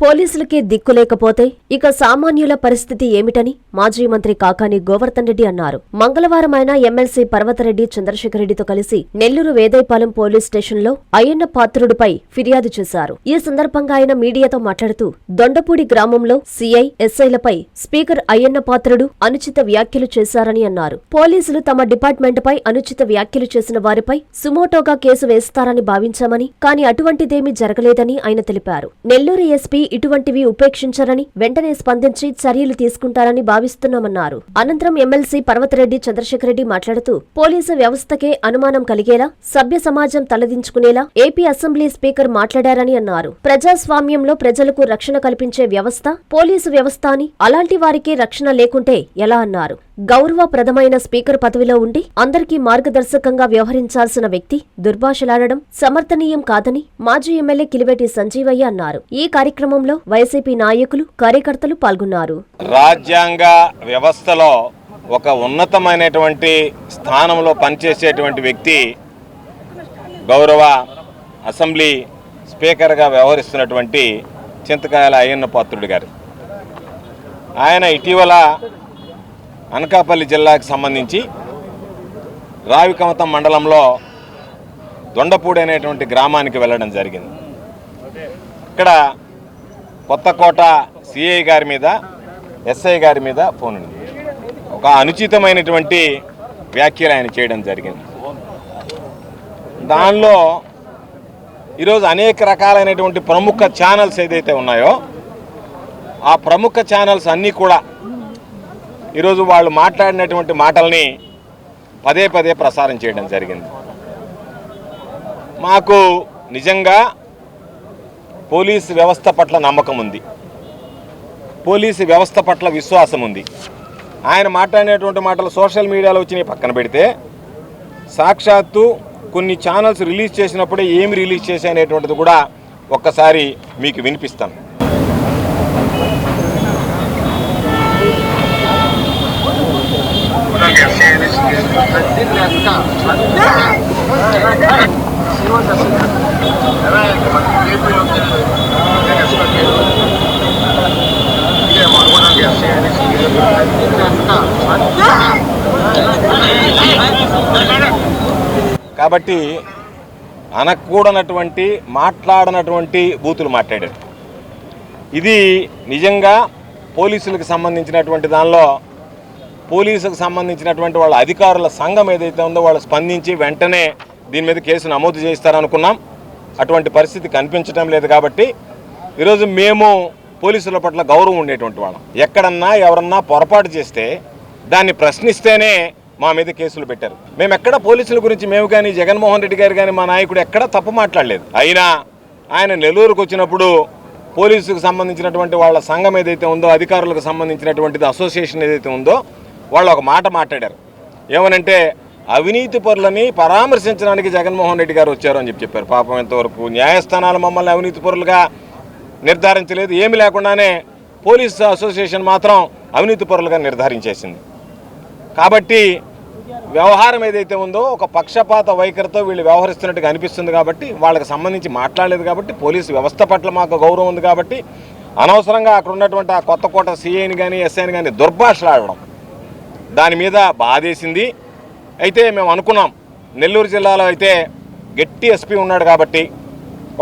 పోలీసులకే దిక్కులేకపోతే ఇక సామాన్యుల పరిస్థితి ఏమిటని మాజీ మంత్రి కాకాని గోవర్ధన్ రెడ్డి అన్నారు. మంగళవారం ఆయన ఎమ్మెల్సీ పర్వతరెడ్డి చంద్రశేఖరరెడ్డితో కలిసి నెల్లూరు వేదైపాలెం పోలీస్ స్టేషన్లో అయ్యన్న పాత్రుడిపై ఫిర్యాదు చేశారు. ఈ సందర్భంగా ఆయన మీడియాతో మాట్లాడుతూ దొండపూడి గ్రామంలో సీఐ ఎస్ఐలపై స్పీకర్ అయ్యన్న పాత్రుడు అనుచిత వ్యాఖ్యలు చేశారని అన్నారు. పోలీసులు తమ డిపార్ట్మెంట్పై అనుచిత వ్యాఖ్యలు చేసిన వారిపై సుమోటోగా కేసు వేస్తారని భావించామని, కానీ అటువంటిదేమీ జరగలేదని ఆయన తెలిపారు. నెల్లూరు ఎస్పీ ఇటువంటివి ఉపేక్షించరని, వెంటనే స్పందించి చర్యలు తీసుకుంటారని భావిస్తున్నామన్నారు. అనంతరం ఎమ్మెల్సీ పర్వతరెడ్డి చంద్రశేఖరరెడ్డి మాట్లాడుతూ పోలీసు వ్యవస్థకే అనుమానం కలిగేలా, సభ్య సమాజం తలదించుకునేలా ఏపీ అసెంబ్లీ స్పీకర్ మాట్లాడారని అన్నారు. ప్రజాస్వామ్యంలో ప్రజలకు రక్షణ కల్పించే వ్యవస్థ పోలీసు వ్యవస్థ అని, అలాంటి వారికి రక్షణ లేకుంటే ఎలా అన్నారు. గౌరవప్రదమైన స్పీకర్ పదవిలో ఉండి అందరికీ మార్గదర్శకంగా వ్యవహరించాల్సిన వ్యక్తి దుర్భాషలాడడం సమర్థనీయం కాదని మాజీ ఎమ్మెల్యే కిలివేటి సంజీవయ్య అన్నారు. ఈ కార్యక్రమంలో వైసీపీ నాయకులు, కార్యకర్తలు పాల్గొన్నారు. రాజ్యాంగ వ్యవస్థలో ఒక ఉన్నతమైనటువంటి స్థానంలో పనిచేసేటువంటి వ్యక్తి గౌరవ అసెంబ్లీ స్పీకర్గా వ్యవహరిస్తున్నటువంటి చింతకాయల అయ్యన్న పాత్రుడు గారు. ఆయన ఇటీవల అనకాపల్లి జిల్లాకు సంబంధించి రావికమతం మండలంలో దొండపూడి అనేటువంటి గ్రామానికి వెళ్ళడం జరిగింది. ఇక్కడ కొత్తకోట సిఐ గారి మీద, ఎస్ఐ గారి మీద ఫోన్ ఉంది. ఒక అనుచితమైనటువంటి వ్యాఖ్యలు ఆయన చేయడం జరిగింది. దానిలో ఈరోజు అనేక రకాలైనటువంటి ప్రముఖ ఛానల్స్ ఏదైతే ఉన్నాయో ఆ ప్రముఖ ఛానల్స్ అన్నీ కూడా ఈరోజు వాళ్ళు మాట్లాడినటువంటి మాటల్ని పదే పదే ప్రసారం చేయడం జరిగింది. మాకు నిజంగా పోలీసు వ్యవస్థ పట్ల నమ్మకం ఉంది, పోలీసు వ్యవస్థ పట్ల విశ్వాసం ఉంది. ఆయన మాట్లాడినటువంటి మాటలు సోషల్ మీడియాలో వచ్చినాయి పక్కన పెడితే, సాక్షాత్తు కొన్ని ఛానల్స్ రిలీజ్ చేసినప్పుడే ఏమి రిలీజ్ చేశాయనేటువంటిది కూడా ఒక్కసారి మీకు వినిపిస్తాను. కాబట్టి అనకూడనటువంటి, మాట్లాడనటువంటి బూతులు మాట్లాడారు. ఇది నిజంగా పోలీసులకు సంబంధించినటువంటి దానిలో పోలీసుకు సంబంధించినటువంటి వాళ్ళ అధికారుల సంఘం ఏదైతే ఉందో వాళ్ళు స్పందించి వెంటనే దీని మీద కేసు నమోదు చేస్తారనుకున్నాం. అటువంటి పరిస్థితి కనిపించడం లేదు. కాబట్టి ఈరోజు మేము పోలీసుల పట్ల గౌరవం ఉండేటువంటి వాళ్ళం. ఎక్కడన్నా ఎవరన్నా పొరపాటు చేస్తే దాన్ని ప్రశ్నిస్తేనే మా మీద కేసులు పెట్టారు. మేము ఎక్కడ పోలీసుల గురించి మేము కానీ, జగన్మోహన్ రెడ్డి గారు కానీ, మా నాయకుడు ఎక్కడా తప్పు మాట్లాడలేదు. అయినా ఆయన నెల్లూరుకు వచ్చినప్పుడు పోలీసుకు సంబంధించినటువంటి వాళ్ళ సంఘం ఏదైతే ఉందో, అధికారులకు సంబంధించినటువంటిది అసోసియేషన్ ఏదైతే ఉందో, వాళ్ళు ఒక మాట మాట్లాడారు. ఏమనంటే అవినీతి పరులని పరామర్శించడానికి జగన్మోహన్ రెడ్డి గారు వచ్చారు అని చెప్పారు. పాపం ఎంతవరకు న్యాయస్థానాలు మమ్మల్ని అవినీతి పరులుగా నిర్ధారించలేదు. ఏమి లేకుండానే పోలీస్ అసోసియేషన్ మాత్రం అవినీతి పరులుగా నిర్ధారించేసింది. కాబట్టి వ్యవహారం ఏదైతే ఉందో ఒక పక్షపాత వైఖరితో వీళ్ళు వ్యవహరిస్తున్నట్టుగా అనిపిస్తుంది. కాబట్టి వాళ్ళకి సంబంధించి మాట్లాడలేదు. కాబట్టి పోలీసు వ్యవస్థ పట్ల మాకు గౌరవం ఉంది. కాబట్టి అనవసరంగా అక్కడ ఉన్నటువంటి ఆ కొత్తకోట సిఐని కానీ, ఎస్ఐని కానీ దుర్భాషలాడడం దాని మీద బాధేసింది. అయితే మేము అనుకున్నాం, నెల్లూరు జిల్లాలో అయితే గట్టి ఎస్పీ ఉన్నాడు కాబట్టి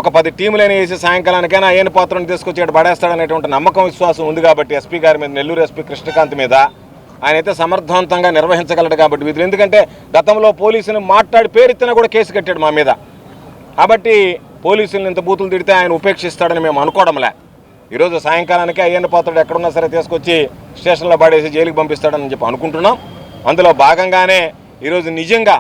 ఒక 10 టీములైనా వేసి సాయంకాలానికైనా అయ్యన్న పాత్రను తీసుకొచ్చి పడేస్తాడనేటువంటి నమ్మకం, విశ్వాసం ఉంది. కాబట్టి ఎస్పీ గారి మీద, నెల్లూరు ఎస్పీ కృష్ణకాంత్ మీద ఆయన అయితే సమర్థవంతంగా నిర్వహించగలడు కాబట్టి విధులు. ఎందుకంటే గతంలో పోలీసుని మాట్లాడి పేరెత్తినా కూడా కేసు కట్టాడు మా మీద. కాబట్టి పోలీసులను ఇంత బూతులు తిడితే ఆయన ఉపేక్షిస్తాడని మేము అనుకోవడంలే. ఈరోజు సాయంకాలానికి అయ్యన్న పాత్రుడు ఎక్కడున్నా సరే తీసుకొచ్చి స్టేషన్లో పడేసి జైలుకి పంపిస్తాడని చెప్పి అనుకుంటున్నాం. అందులో భాగంగానే ఈరోజు నిజంగా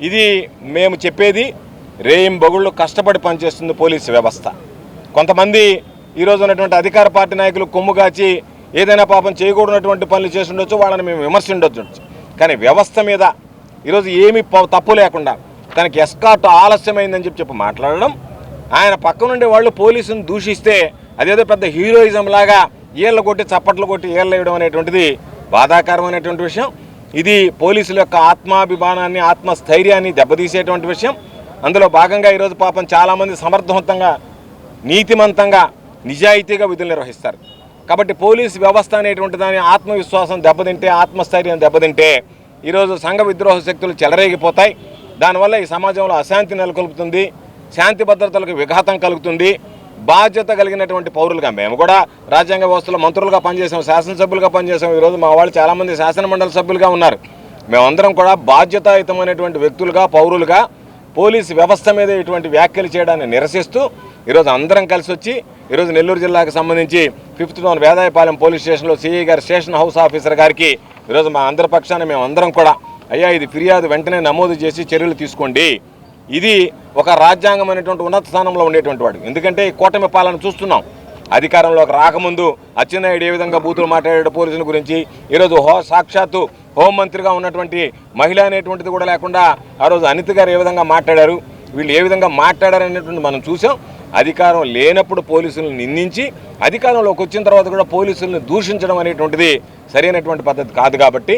ఇది మేము చెప్పేది, రేయింబగుళ్ళు కష్టపడి పనిచేస్తుంది పోలీసు వ్యవస్థ. కొంతమంది ఈరోజు ఉన్నటువంటి అధికార పార్టీ నాయకులు కొమ్ము కాచి ఏదైనా పాపం చేయకూడనటువంటి పనులు చేసి ఉండొచ్చు, వాళ్ళని మేము విమర్శించవచ్చు. కానీ వ్యవస్థ మీద ఈరోజు ఏమీ తప్పు లేకుండా తనకి ఎస్కార్ట్ ఆలస్యమైందని చెప్పి మాట్లాడడం, ఆయన పక్క నుండి వాళ్ళు పోలీసును దూషిస్తే అదేదో పెద్ద హీరోయిజం లాగా ఏళ్ళు కొట్టి చప్పట్లు కొట్టి ఏళ్ళు వేయడం అనేటువంటిది బాధాకరమైనటువంటి విషయం. ఇది పోలీసుల యొక్క ఆత్మాభిమానాన్ని, ఆత్మస్థైర్యాన్ని దెబ్బతీసేటువంటి విషయం. అందులో భాగంగా ఈరోజు పాపం చాలామంది సమర్థవంతంగా, నీతిమంతంగా నిజాయితీగా విధులు నిర్వహిస్తారు. కాబట్టి పోలీసు వ్యవస్థ అనేటువంటి దాని ఆత్మవిశ్వాసం దెబ్బతింటే, ఆత్మస్థైర్యం దెబ్బతింటే ఈరోజు సంఘ విద్రోహ శక్తులు చెలరేగిపోతాయి. దానివల్ల ఈ సమాజంలో అశాంతి నెలకొల్పుతుంది, శాంతి భద్రతలకు విఘాతం కలుగుతుంది. బాధ్యత కలిగినటువంటి పౌరులుగా మేము కూడా రాజ్యాంగ వ్యవస్థలో మంత్రులుగా పనిచేసాం, శాసనసభ్యులుగా పనిచేసాం. ఈరోజు మా వాళ్ళు చాలామంది శాసనమండలి సభ్యులుగా ఉన్నారు. మేమందరం కూడా బాధ్యతాయుతమైనటువంటి వ్యక్తులుగా, పౌరులుగా పోలీసు వ్యవస్థ మీద ఇటువంటి వ్యాఖ్యలు చేయడాన్ని నిరసిస్తూ ఈరోజు అందరం కలిసి వచ్చి ఈరోజు నెల్లూరు జిల్లాకు సంబంధించి 5th టౌన్ వేదాయపాలెం పోలీస్ స్టేషన్లో సిఐ గారు, స్టేషన్ హౌస్ ఆఫీసర్ గారికి ఈరోజు మా అందరి పక్షాన మేమందరం కూడా అయ్యా ఇది ఫిర్యాదు వెంటనే నమోదు చేసి చర్యలు తీసుకోండి. ఇది ఒక రాజ్యాంగం అనేటువంటి ఉన్నత స్థానంలో ఉండేటువంటి వాడు. ఎందుకంటే ఈ కూటమి పాలన చూస్తున్నాం. అధికారంలోకి రాకముందు అచ్చెన్నాయుడు ఏ విధంగా బూతులు మాట్లాడాడు పోలీసుల గురించి, ఈరోజు సాక్షాత్తు హోంమంత్రిగా ఉన్నటువంటి మహిళ అనేటువంటిది కూడా లేకుండా ఆ రోజు అనిత గారు ఏ విధంగా మాట్లాడారు, వీళ్ళు ఏ విధంగా మాట్లాడారు అనేటువంటి మనం చూసాం. అధికారం లేనప్పుడు పోలీసులను నిందించి అధికారంలోకి వచ్చిన తర్వాత కూడా పోలీసులను దూషించడం అనేటువంటిది సరైనటువంటి పద్ధతి కాదు. కాబట్టి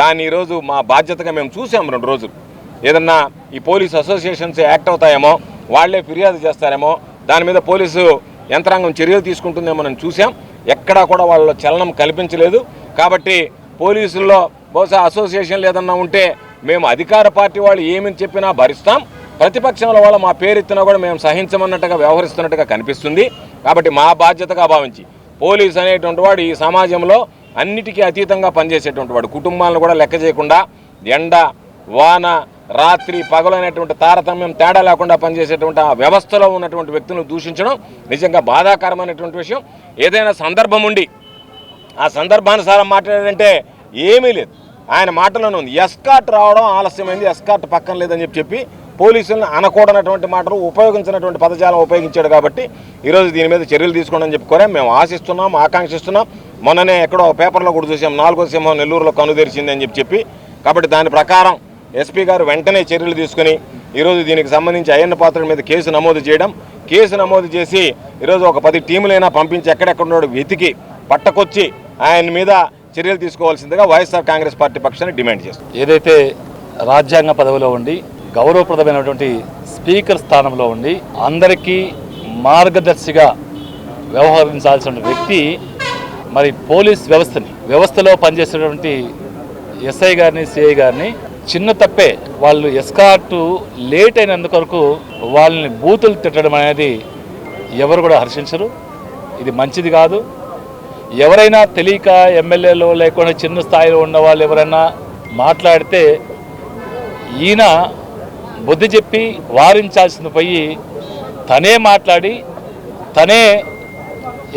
దాన్ని ఈరోజు మా బాధ్యతగా మేము చూసాం. 2 రోజులు ఏదన్నా ఈ పోలీస్ అసోసియేషన్స్ యాక్ట్ అవుతాయేమో, వాళ్లే ఫిర్యాదు చేస్తారేమో, దాని మీద పోలీసు యంత్రాంగం చర్యలు తీసుకుంటుందేమో మనం చూసాం. ఎక్కడా కూడా వాళ్ళ చలనం కల్పించలేదు. కాబట్టి పోలీసుల్లో బహుశా అసోసియేషన్లు ఏదన్నా ఉంటే మేము అధికార పార్టీ వాళ్ళు ఏమని చెప్పినా భరిస్తాం, ప్రతిపక్షంలో వాళ్ళు మా పేరెత్తినా కూడా మేము సహించమన్నట్టుగా వ్యవహరిస్తున్నట్టుగా కనిపిస్తుంది. కాబట్టి మా బాధ్యతగా భావించి పోలీసు అనేటువంటి వాడు ఈ సమాజంలో అన్నిటికీ అతీతంగా పనిచేసేటువంటి వాడు. కుటుంబాలను కూడా లెక్క చేయకుండా ఎండ, వాన, రాత్రి, పగలు అనేటువంటి తారతమ్యం తేడా లేకుండా పనిచేసేటువంటి ఆ వ్యవస్థలో ఉన్నటువంటి వ్యక్తులను దూషించడం నిజంగా బాధాకరమైనటువంటి విషయం. ఏదైనా సందర్భం ఉండి ఆ సందర్భానుసారం మాట్లాడారంటే ఏమీ లేదు. ఆయన మాటలోనే ఉంది, ఎస్కార్ట్ రావడం ఆలస్యమైంది, ఎస్కార్ట్ పక్కన లేదని చెప్పి పోలీసులను అనకూడనటువంటి మాటలు ఉపయోగించినటువంటి పదజాలం ఉపయోగించాడు. కాబట్టి ఈరోజు దీని మీద చర్యలు తీసుకోండి అని చెప్పుకోరే మేము ఆశిస్తున్నాం, ఆకాంక్షిస్తున్నాం. మొన్ననే ఎక్కడో పేపర్లో కూడా చూసాం, 4వ సింహం నెల్లూరులో కనుదెరిచింది అని చెప్పి. కాబట్టి దాని ప్రకారం ఎస్పీ గారు వెంటనే చర్యలు తీసుకుని ఈరోజు దీనికి సంబంధించి అయ్యన్న పాత్రుడి మీద కేసు నమోదు చేయడం, కేసు నమోదు చేసి ఈరోజు ఒక 10 టీములైనా పంపించి ఎక్కడెక్కడున్నాడో వెతికి పట్టకొచ్చి ఆయన మీద చర్యలు తీసుకోవాల్సిందిగా వైఎస్ఆర్ కాంగ్రెస్ పార్టీ పక్షాన్ని డిమాండ్ చేస్తుంది. ఏదైతే రాజ్యాంగ పదవిలో ఉండి గౌరవప్రదమైనటువంటి స్పీకర్ స్థానంలో ఉండి అందరికీ మార్గదర్శిగా వ్యవహరించాల్సిన వ్యక్తి మరి పోలీస్ వ్యవస్థలో పనిచేసేటువంటి ఎస్ఐ గారిని, సిఐ గారిని చిన్న తప్పే వాళ్ళు ఎస్కార్టు లేట్ అయినందుకొరకు వాళ్ళని బూతులు తిట్టడం అనేది ఎవరు కూడా హర్షించరు. ఇది మంచిది కాదు. ఎవరైనా తెలియక ఎమ్మెల్యేలో లేకుండా చిన్న స్థాయిలో ఉన్న వాళ్ళు ఎవరైనా మాట్లాడితే ఈయన బుద్ధి చెప్పి వారించాల్సింది పోయి తనే మాట్లాడి తనే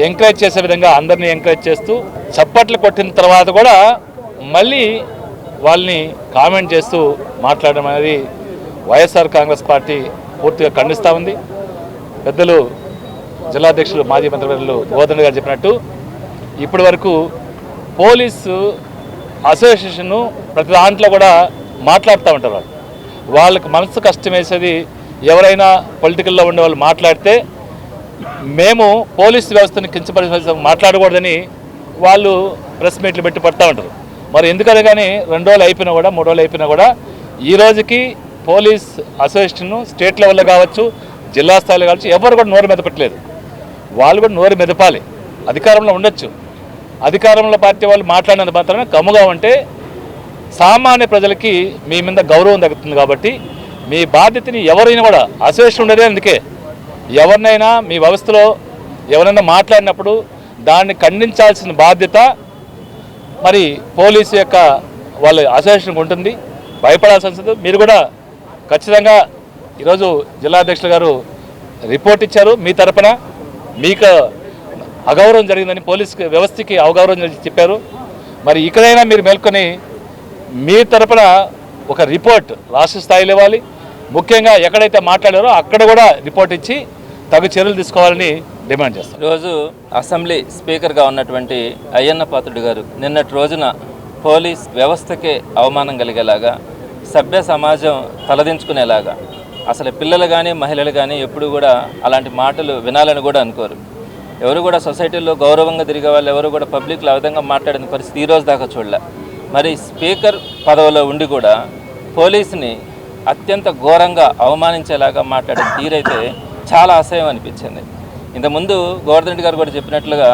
ఎంకరేజ్ చేసే విధంగా అందరినీ ఎంకరేజ్ చేస్తూ చప్పట్లు కొట్టిన తర్వాత కూడా మళ్ళీ వాళ్ళని కామెంట్ చేస్తూ మాట్లాడడం అనేది వైఎస్ఆర్ కాంగ్రెస్ పార్టీ పూర్తిగా ఖండిస్తూ ఉంది. పెద్దలు జిల్లాధ్యక్షులు మాజీ మంత్రివర్యులు గోవర్ధన్ గారు చెప్పినట్టు ఇప్పటి వరకు పోలీసు అసోసియేషన్ ప్రతి దాంట్లో కూడా మాట్లాడుతూ ఉంటారు. వాళ్ళకి మనసు కష్టం వేసేది ఎవరైనా పొలిటికల్లో ఉండే వాళ్ళు మాట్లాడితే మేము పోలీసు వ్యవస్థను కించపరిచే మాట్లాడకూడదని వాళ్ళు ప్రెస్ మీట్లు పెట్టి పడుతూ ఉంటారు. మరి ఎందుకని కానీ 2 రోజులు అయిపోయినా కూడా 3 రోజులు అయిపోయినా కూడా ఈ రోజుకి పోలీస్ అసోసియేషన్ స్టేట్ లెవెల్లో కావచ్చు, జిల్లా స్థాయిలో కావచ్చు, ఎవరు కూడా నోరు మెదపట్లేదు. వాళ్ళు కూడా నోరు మెదపాలి. అధికారంలో ఉండొచ్చు, అధికారంలో పార్టీ వాళ్ళు మాట్లాడినంత మాత్రమే కమ్ముగా ఉంటే సామాన్య ప్రజలకి మీ మీద గౌరవం తగ్గుతుంది. కాబట్టి మీ బాధ్యతని ఎవరైనా కూడా అసోసియేషన్ ఉండేదే అందుకే. ఎవరినైనా మీ వ్యవస్థలో ఎవరైనా మాట్లాడినప్పుడు దాన్ని ఖండించాల్సిన బాధ్యత మరి పోలీసు యొక్క వాళ్ళ అసోసియేషన్కి ఉంటుంది. భయపడాల్సిన అవసరం లేదు. మీరు కూడా ఖచ్చితంగా ఈరోజు జిల్లా అధ్యక్షులు గారు రిపోర్ట్ ఇచ్చారు. మీ తరపున మీకు అగౌరవం జరిగిందని పోలీస్ వ్యవస్థకి అవగౌరవం చెప్పారు. మరి ఇక్కడైనా మీరు మేల్కొని మీ తరపున ఒక రిపోర్ట్ రాష్ట్ర స్థాయిలో ఇవ్వాలి. ముఖ్యంగా ఎక్కడైతే మాట్లాడారో అక్కడ కూడా రిపోర్ట్ ఇచ్చి తగు చర్యలు తీసుకోవాలని డిమాండ్ చేస్తాం. ఈరోజు అసెంబ్లీ స్పీకర్గా ఉన్నటువంటి అయ్యన్న పాత్రుడు గారు నిన్నటి రోజున పోలీస్ వ్యవస్థకే అవమానం కలిగేలాగా, సభ్య సమాజం తలదించుకునేలాగా, అసలు పిల్లలు కానీ మహిళలు కానీ ఎప్పుడు కూడా అలాంటి మాటలు వినాలని కూడా అనుకోరు. ఎవరు కూడా సొసైటీలో గౌరవంగా తిరిగే వాళ్ళు ఎవరు కూడా పబ్లిక్లో ఆ విధంగా మాట్లాడిన పరిస్థితి ఈరోజు దాకా చూడలే. మరి స్పీకర్ పదవిలో ఉండి కూడా పోలీసుని అత్యంత ఘోరంగా అవమానించేలాగా మాట్లాడిన తీరైతే చాలా అసహ్యం అనిపించింది. ఇంతకుముందు గోవర్ధన్ రెడ్డి గారు కూడా చెప్పినట్లుగా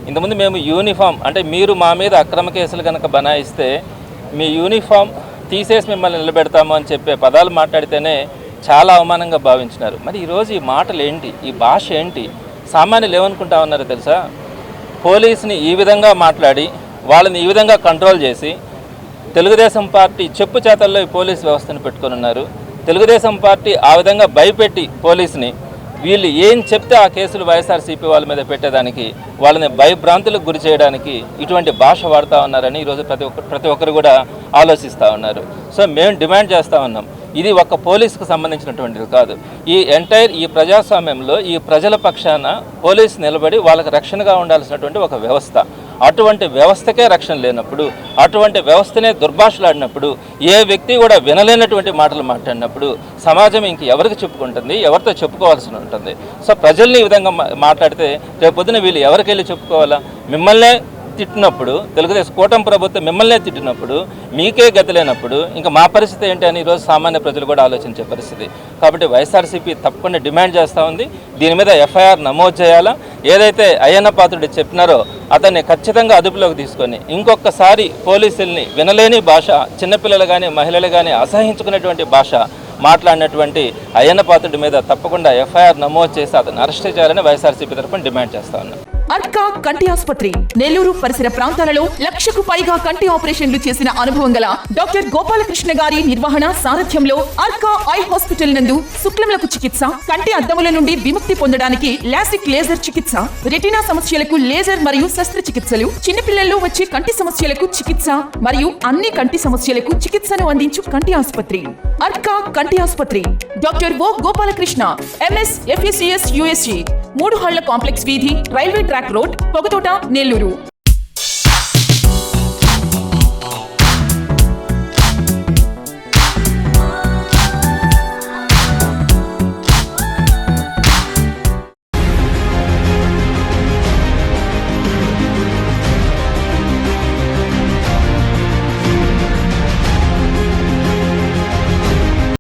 ఇంతకుముందు మేము యూనిఫామ్ అంటే మీరు మా మీద అక్రమ కేసులు కనుక బనాయిస్తే మీ యూనిఫామ్ తీసేసి మిమ్మల్ని నిలబెడతాము అని చెప్పే పదాలు మాట్లాడితేనే చాలా అవమానంగా భావించినారు. మరి ఈరోజు ఈ మాటలు ఏంటి, ఈ భాష ఏంటి? సామాన్యులు ఏమనుకుంటా ఉన్నారో తెలుసా? పోలీసుని ఈ విధంగా మాట్లాడి వాళ్ళని ఈ విధంగా కంట్రోల్ చేసి తెలుగుదేశం పార్టీ చెప్పు చేతల్లో ఈ పోలీస్ వ్యవస్థను పెట్టుకొని ఉన్నారు. తెలుగుదేశం పార్టీ ఆ విధంగా భయపెట్టి పోలీసుని వీళ్ళు ఏం చెప్తే ఆ కేసులు వైఎస్ఆర్సీపీ వాళ్ళ మీద పెట్టేదానికి, వాళ్ళని భయభ్రాంతులకు గురి చేయడానికి ఇటువంటి భాష వాడుతూ ఉన్నారని ఈరోజు ప్రతి ఒక్కరు కూడా ఆలోచిస్తూ ఉన్నారు. సో మేము డిమాండ్ చేస్తూ ఉన్నాం, ఇది ఒక్క పోలీసుకు సంబంధించినటువంటిది కాదు. ఈ ప్రజాస్వామ్యంలో ఈ ప్రజల పక్షాన పోలీసు నిలబడి వాళ్ళకి రక్షణగా ఉండాల్సినటువంటి ఒక వ్యవస్థ. అటువంటి వ్యవస్థకే రక్షణ లేనప్పుడు, అటువంటి వ్యవస్థనే దుర్భాషలాడినప్పుడు, ఏ వ్యక్తి కూడా వినలేనటువంటి మాటలు మాట్లాడినప్పుడు సమాజం ఇంక ఎవరికి చెప్పుకుంటుంది, ఎవరితో చెప్పుకోవాల్సి ఉంటుంది? సో ప్రజల్ని ఈ విధంగా మాట్లాడితే రేపొద్దున వీళ్ళు ఎవరికి వెళ్ళి చెప్పుకోవాలా? మిమ్మల్నే తిట్టినప్పుడు, తెలుగుదేశం కూటమి ప్రభుత్వం మిమ్మల్నే తిట్టినప్పుడు, మీకే గతి లేనప్పుడు ఇంకా మా పరిస్థితి ఏంటి అని ఈరోజు సామాన్య ప్రజలు కూడా ఆలోచించే పరిస్థితి. కాబట్టి వైఎస్ఆర్సీపీ తప్పకుండా డిమాండ్ చేస్తూ ఉంది, దీని మీద ఎఫ్ఐఆర్ నమోదు చేయాలా. ఏదైతే అయ్యన్న పాత్రుడు చెప్పినారో అతన్ని ఖచ్చితంగా అదుపులోకి తీసుకొని ఇంకొకసారి పోలీసుల్ని వినలేని భాష, చిన్నపిల్లలు కానీ మహిళలు కానీ అసహించుకునేటువంటి భాష మాట్లాడినటువంటి అయ్యన్న పాత్రుడి మీద తప్పకుండా ఎఫ్ఐఆర్ నమోదు చేసి అతను అరెస్ట్ చేయాలని వైఎస్ఆర్సీపీ తరఫున డిమాండ్ చేస్తా ఉన్నాం. అర్కా కంటి ఆసుపత్రి నెల్లూరు పరిసర ప్రాంతాలలో 1,00,000కు పైగా కంటి ఆపరేషన్లు చేసిన అనుభవం గల డాక్టర్ గోపాలకృష్ణ గారి నిర్వహణ సారథ్యంలో అర్కా ఐ హాస్పిటల్ నందు శుక్లములకు చికిత్స, కంటి అద్దముల నుండి విముక్తి పొందడానికి లాసిక్ లేజర్ చికిత్స, రెటీనా సమస్యలకు లేజర్ మరియు శస్త్రచికిత్సలు, చిన్నపిల్లల్లో వచ్చే కంటి సమస్యలకు చికిత్స మరియు అన్ని కంటి సమస్యలకు చికిత్సను అందించు కంటి ఆసుపత్రి అర్కా కంటి ఆసుపత్రి. Doctor O Gopalakrishna MS FACS USG 3 హళ్ల కాంప్లెక్స్ వీధి, railway track road, Pogathota, Nellore.